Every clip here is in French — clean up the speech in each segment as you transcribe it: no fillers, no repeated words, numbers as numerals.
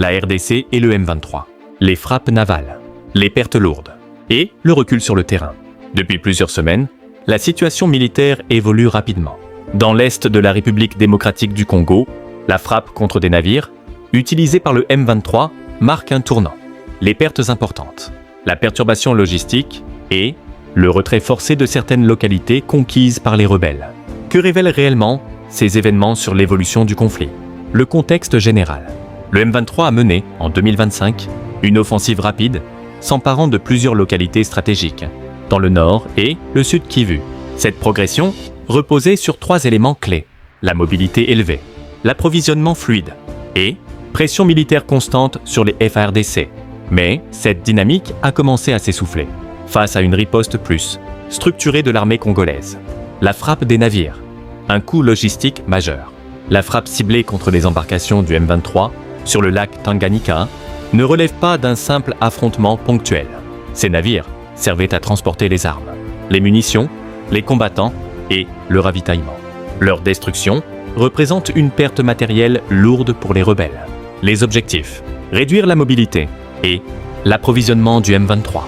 la RDC et le M23, les frappes navales, les pertes lourdes et le recul sur le terrain. Depuis plusieurs semaines, la situation militaire évolue rapidement. Dans l'est de la République démocratique du Congo, la frappe contre des navires, utilisée par le M23, marque un tournant. Les pertes importantes, la perturbation logistique et le retrait forcé de certaines localités conquises par les rebelles. Que révèlent réellement ces événements sur l'évolution du conflit? Le contexte général. Le M23 a mené, en 2025, une offensive rapide, s'emparant de plusieurs localités stratégiques, dans le nord et le sud Kivu. Cette progression reposait sur 3 éléments clés: la mobilité élevée, l'approvisionnement fluide et pression militaire constante sur les FARDC. Mais cette dynamique a commencé à s'essouffler face à une riposte plus structurée de l'armée congolaise. La frappe des navires, un coût logistique majeur. La frappe ciblée contre les embarcations du M23 sur le lac Tanganyika ne relève pas d'un simple affrontement ponctuel. Ces navires servaient à transporter les armes, les munitions, les combattants et le ravitaillement. Leur destruction représente une perte matérielle lourde pour les rebelles. Les objectifs: réduire la mobilité et l'approvisionnement du M23.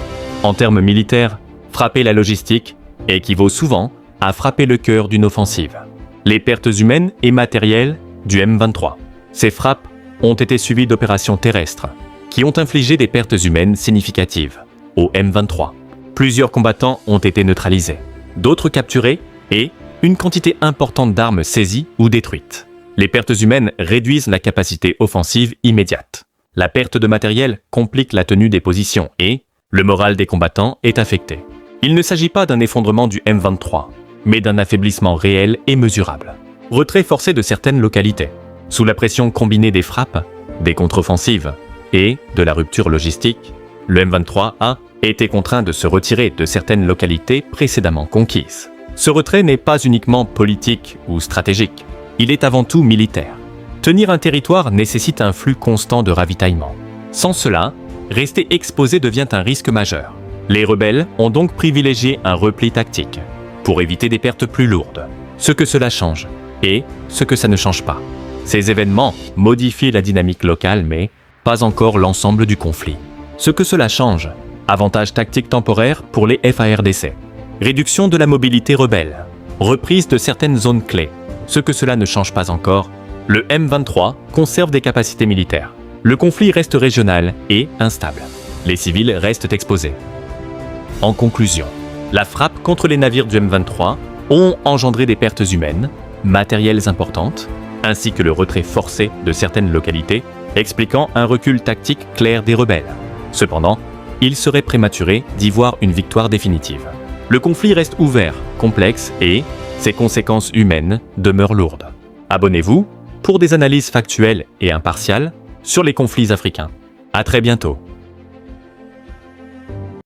En termes militaires, frapper la logistique équivaut souvent à frapper le cœur d'une offensive. Les pertes humaines et matérielles du M23. Ces frappes ont été suivies d'opérations terrestres qui ont infligé des pertes humaines significatives au M23. Plusieurs combattants ont été neutralisés, d'autres capturés et une quantité importante d'armes saisies ou détruites. Les pertes humaines réduisent la capacité offensive immédiate. La perte de matériel complique la tenue des positions et le moral des combattants est affecté. Il ne s'agit pas d'un effondrement du M23, mais d'un affaiblissement réel et mesurable. Retrait forcé de certaines localités. Sous la pression combinée des frappes, des contre-offensives et de la rupture logistique, le M23 a été contraint de se retirer de certaines localités précédemment conquises. Ce retrait n'est pas uniquement politique ou stratégique, il est avant tout militaire. Tenir un territoire nécessite un flux constant de ravitaillement. Sans cela, rester exposé devient un risque majeur. Les rebelles ont donc privilégié un repli tactique pour éviter des pertes plus lourdes. Ce que cela change et ce que ça ne change pas. Ces événements modifient la dynamique locale mais pas encore l'ensemble du conflit. Ce que cela change: avantage tactique temporaire pour les FARDC. Réduction de la mobilité rebelle. Reprise de certaines zones clés. Ce que cela ne change pas encore: le M23 conserve des capacités militaires. Le conflit reste régional et instable. Les civils restent exposés. En conclusion, la frappe contre les navires du M23 ont engendré des pertes humaines, matérielles importantes, ainsi que le retrait forcé de certaines localités, expliquant un recul tactique clair des rebelles. Cependant, il serait prématuré d'y voir une victoire définitive. Le conflit reste ouvert, complexe et ses conséquences humaines demeurent lourdes. Abonnez-vous pour des analyses factuelles et impartiales sur les conflits africains. À très bientôt.